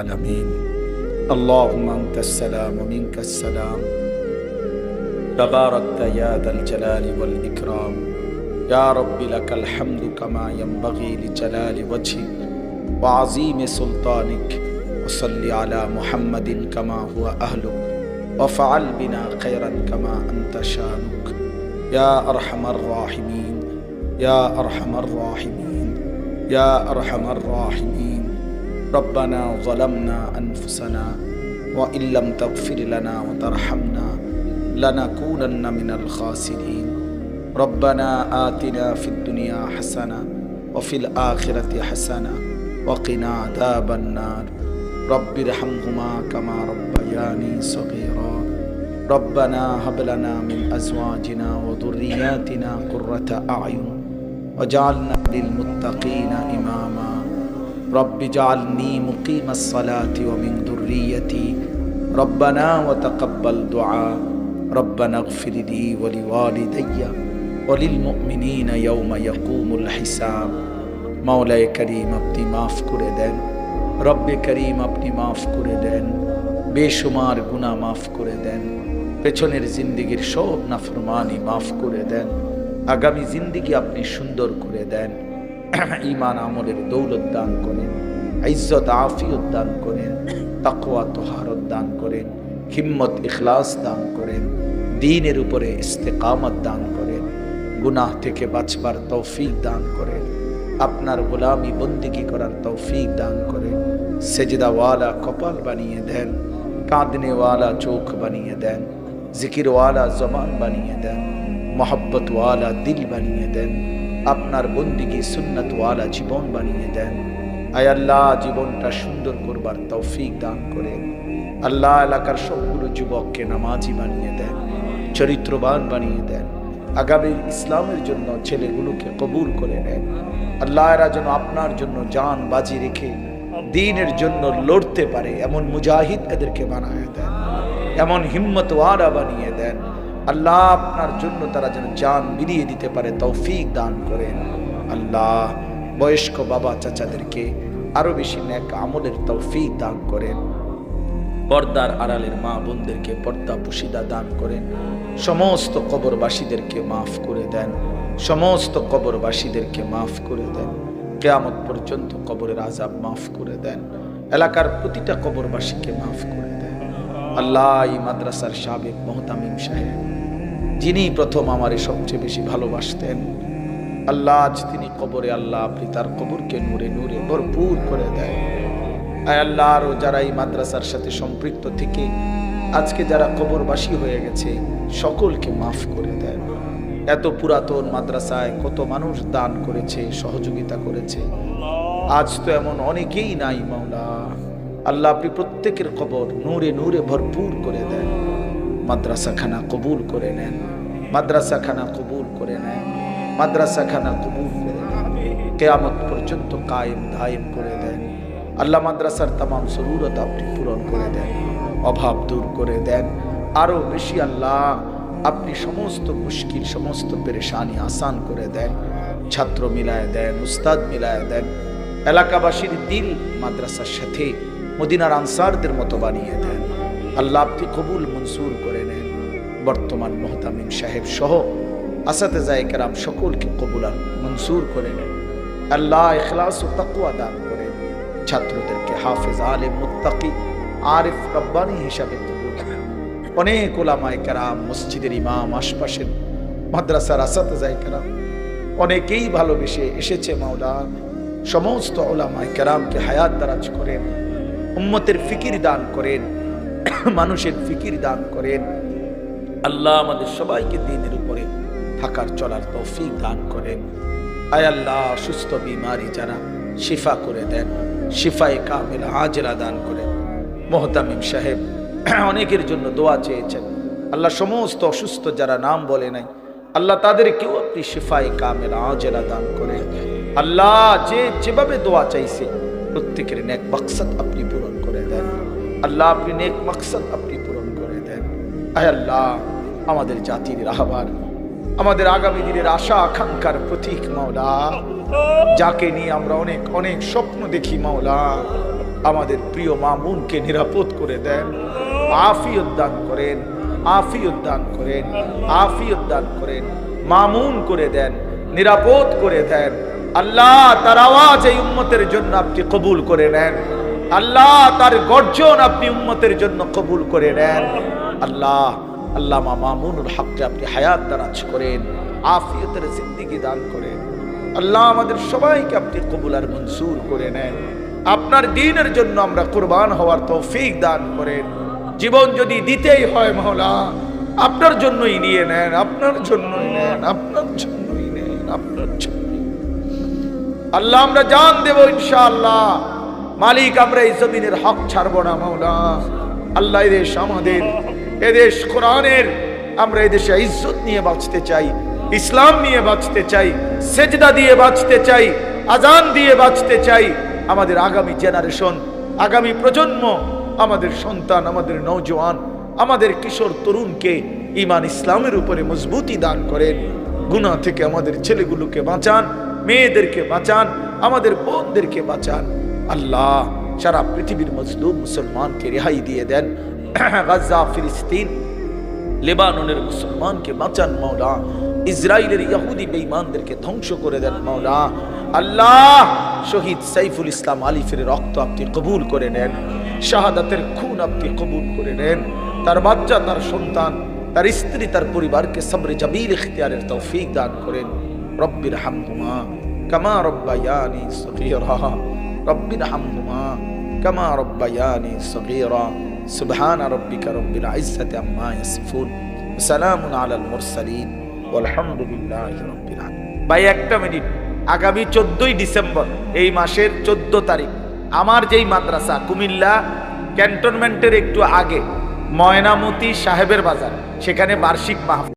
العالمين اللهم أنت السلام ومنك السلام تباركت يا ذا الجلال والإكرام يا رب لك الحمد كما ينبغي لجلال وجهك وعظيم سلطانك وصل على محمد كما هو أهلك وفعل بنا خيرا كما أنت شانك يا أرحم الراحمين يا أرحم الراحمين يا أرحم الراحمين ربنا ظلمنا أنفسنا وإن لم تغفر لنا وترحمنا لنكونن من الخاسرين ربنا آتنا في الدنيا حسنة وفي الآخرة حسنة وقنا عذاب النار رب ارحمهما كما ربياني صغيرا ربنا هب لنا من أزواجنا وذرياتنا قرة أعين وجعلنا للمتقين إماما رب اجعلني مقيم الصلاة ومن ذريتي ربنا وتقبل دعاء ربنا اغفر لي ولوالدي وللمؤمنين يوم يقوم الحساب مولاي كريم अपनी माफ করে দেন রব্বে করিম আপনি মাফ করে দেন বেশুমার গুনাহ মাফ করে দেন পেছনের জিন্দেগীর সব নাফরমানি মাফ করে দেন আগামী জিন্দেগি আপনি সুন্দর করে দেন ঈমান আমলের দৌলত দান করেন ইজ্জত আফিয়ত দান করেন তাকওয়া তাহারত দান করেন হিম্মত ইখলাস দান করেন দ্বীনের উপরে ইস্তেকামত দান করেন গুনাহ থেকে বাঁচবার তৌফিক দান করেন আপনার গোলামি বন্দেগী করার তৌফিক দান করেন সেজদাওয়ালা কপাল বানিয়ে দেন কাঁদনেওয়ালা চোখ বানিয়ে দেন জিকিরওয়ালা জবান বানিয়ে দেন মোহাব্বতওয়ালা দিল বানিয়ে দেন আপনার বন্দেগী সুন্নতওয়ালা জীবন বানিয়ে দেন আয় আল্লাহ জীবনটা সুন্দর করবার তৌফিক দান করেন আল্লাহ এলাকার সবগুলো যুবককে নামাজি বানিয়ে দেন চরিত্রবান বানিয়ে দেন আগামী ইসলামের জন্য ছেলেগুলোকে কবুল করে নেন আল্লাহ এরা যেন আপনার জন্য জান বাজি রেখে দ্বীনের জন্য লড়তে পারে এমন মুজাহিদ এদেরকে বানিয়ে দেন এমন হিম্মতওয়ালা বানিয়ে দেন আল্লাহ আপনার জন্য তারা যেন জান বিলিয়ে দিতে পারে তৌফিক দান করেন আল্লাহ বয়স্ক বাবা চাচাদেরকে আরো বেশি নেক আমলের তৌফিক দান করেন পর্দার আড়ালের মা বোনদেরকে পর্দা পুশিদা দান করেন সমস্ত কবরবাসীদেরকে মাফ করে দেন সমস্ত কবরবাসীদেরকে মাফ করে দেন কিয়ামত পর্যন্ত কবরের আযাব মাফ করে দেন এলাকার প্রতিটা কবরবাসীকে মাফ করে দেন আল্লাহ এই মাদ্রাসার সাবেক মুহতামিম সাহেব যিনি প্রথম আমারে সবচেয়ে বেশি ভালোবাসতেন আল্লাহ আজ তিনি কবরে আল্লাহ আপনি তার কবরকে নূরে নূরে ভরপুর করে দেন আয় আল্লাহ আরো যারা এই মাদ্রাসার সাথে সম্পৃক্ত থেকে আজকে যারা কবরবাসী হয়ে গেছে সকলকে মাফ করে দেন এত পুরাতন মাদ্রাসায় কত মানুষ দান করেছে সহযোগিতা করেছে আজ তো এমন অনেকেই নাই মাওলা আল্লাহ আপনি প্রত্যেকের কবর নূরে নূরে ভরপুর করে দেন মাদ্রাসাখানা কবুল করে নেন মাদ্রাসাখানা কবুল করে নেন মাদ্রাসাখানা কবুল করে নেন কিয়ামত পর্যন্ত কায়েম দায়েম করে দেন আল্লাহ মাদ্রাসার तमाम জরুরত আপনি পূরণ করে দেন অভাব দূর করে দেন আরো বেশি আল্লাহ আপনি সমস্ত মুশকিল সমস্ত পেরেশানি আসান করে দেন ছাত্র মিলায় দেন উস্তাদ মিলায় দেন এলাকাবাসীর দিল মাদ্রাসার সাথে মদিনার আনসারদের মতো বানিয়ে দেন আল্লাহ আপনি কবুল মনসুর করে নেন বর্তমান মুহতামিম সাহেব সহ আসাতেজায়ে কেরাম সকলকে কবুল আর মনসুর করে নেন আল্লাহ ইখলাস ও তাকওয়া দান করেন ছাত্রদেরকে হাফেজ আলেম মুত্তাকি আরিফ রব্বানি হিসাবে কবুল করেন অনেক উলামায়ে কেরাম মসজিদের ইমাম আশপাশের মাদ্রাসার আসাতেজায়ে কেরাম অনেকেই ভালোবেসে এসেছে মাওলা সমস্ত উলামায়ে কেরামকে হায়াত দারাজ করেন উম্মতের ফিকির দান করেন মানুষের ফিকির দান করেন আল্লাহ আমাদের সবাইকে দ্বীনের উপরে থাকার চলার তৌফিক দান করেন আয় আল্লাহ সুস্থ বিমারি যারা শিফা করে দেন শিফায়ে কামিল আজলা দান করেন মুহতামিম সাহেব অনেকের জন্য দোয়া চেয়েছেন আল্লাহ সমস্ত অসুস্থ যারা নাম বলে নাই আল্লাহ তাদেরকেও আপনি শিফায়ে কামিল আজলা দান করেন আল্লাহ যে যেভাবে দোয়া চাইছে প্রত্যেকের নেক মাকসাদ আপনি পূরণ করে দেন আল্লাহ আপনি নেক মাকসাদ আপনি পূরণ করে দেন আয় আল্লাহ আমাদের জাতির রাহবার আমাদের আগামী দিনের আশা আকাঙ্ক্ষার প্রতীক মাওলা যাকে নিয়ে আমরা অনেক অনেক স্বপ্ন দেখি মাওলা আমাদের প্রিয় মামুনকে নিরাপদ করে দেন, আফিয়ত দান করেন, আফিয়ত দান করেন, আফিয়ত দান করেন, মামুন করে দেন, নিরাপদ করে দেন। আল্লাহ তার আওয়াজ এই উম্মতের জন্য আপনি কবুল করে নেন। আল্লাহ তার গর্জন আপনি উম্মতের জন্য কবুল করে নেন। আল্লাহ আল্লামা মামুনুল হককে আপনি হায়াত দারাজ করেন, আফিয়তের জিন্দেগি দান করেন। আল্লাহ আমাদের সবাইকে আপনি কবুল আর মনসুর করে নেন। আপনার দ্বীনের জন্য আমরা কুরবান হওয়ার তৌফিক দান করেন। জীবন যদি দিতেই হয় মাওলা, আপনার জন্যই নিয়ে নেন, আপনার জন্যই নেন, আপনার জন্যই নেন, আপনার জন্যই। আল্লাহ আমরা জান দেব ইনশাআল্লাহ। মালিক আমরা এই জমিনের হক ছাড়বো না মাওলা। আল্লাহ এই দেশ আমাদের, এদেশ কোরআনের, আমরা এদেশে ইজ্জত নিয়ে বাঁচতে চাই, ইসলাম নিয়ে বাঁচতে চাই, সেজদা দিয়ে বাঁচতে চাই, আজান দিয়ে বাঁচতে চাই। আমাদের আগামী জেনারেশন, আগামী প্রজন্ম, আমাদের সন্তান, আমাদের নওজোয়ান, আমাদের কিশোর তরুণকে ঈমান ইসলামের উপরে মজবুতি দান করেন। গুনাহ থেকে আমাদের ছেলেগুলোকে বাঁচান, মেয়েদেরকে বাঁচান, আমাদের বোনদেরকে বাঁচান। আল্লাহ সারা পৃথিবীর মজলুম মুসলমানকে রেহাই দিয়ে দেন। গাজা, ফিলিস্তিন, লেবাননের মুসলমানকে বাঁচান মাওলা। ইসরায়েলের ইহুদি বেঈমানদেরকে ধ্বংস করে দেন মাওলা। আল্লাহ শহীদ সাইফুল ইসলাম আলিফের রক্ত আপনি কবুল করে নেন, শাহাদাতের খুন আপনি কবুল করে নেন। তার বাচ্চা, তার সন্তান, তার স্ত্রী, তার পরিবারকে সবরে জামিল ইখতিয়ারের তৌফিক দান করেন। রব্বির হামহুমা কামা রব্বায়ানি সগীরা, রব্বির হামহুমা কামা রব্বায়ানি সগীরা। সুবহান রব্বিকা রব্বিল ইজ্জাতি আম্মা ইয়াসিফুন, সালামুন আলাল মুরসালিন, আলহামদুলিল্লাহি রাব্বিল আলামিন। ভাই একটা মিনিট, আগামী 14ই ডিসেম্বর, এই মাসের 14 তারিখ, আমার যেই মাদ্রাসা কুমিল্লা ক্যান্টনমেন্টের একটু আগে ময়নামতি সাহেবের বাজার, সেখানে বার্ষিক মাহফিল।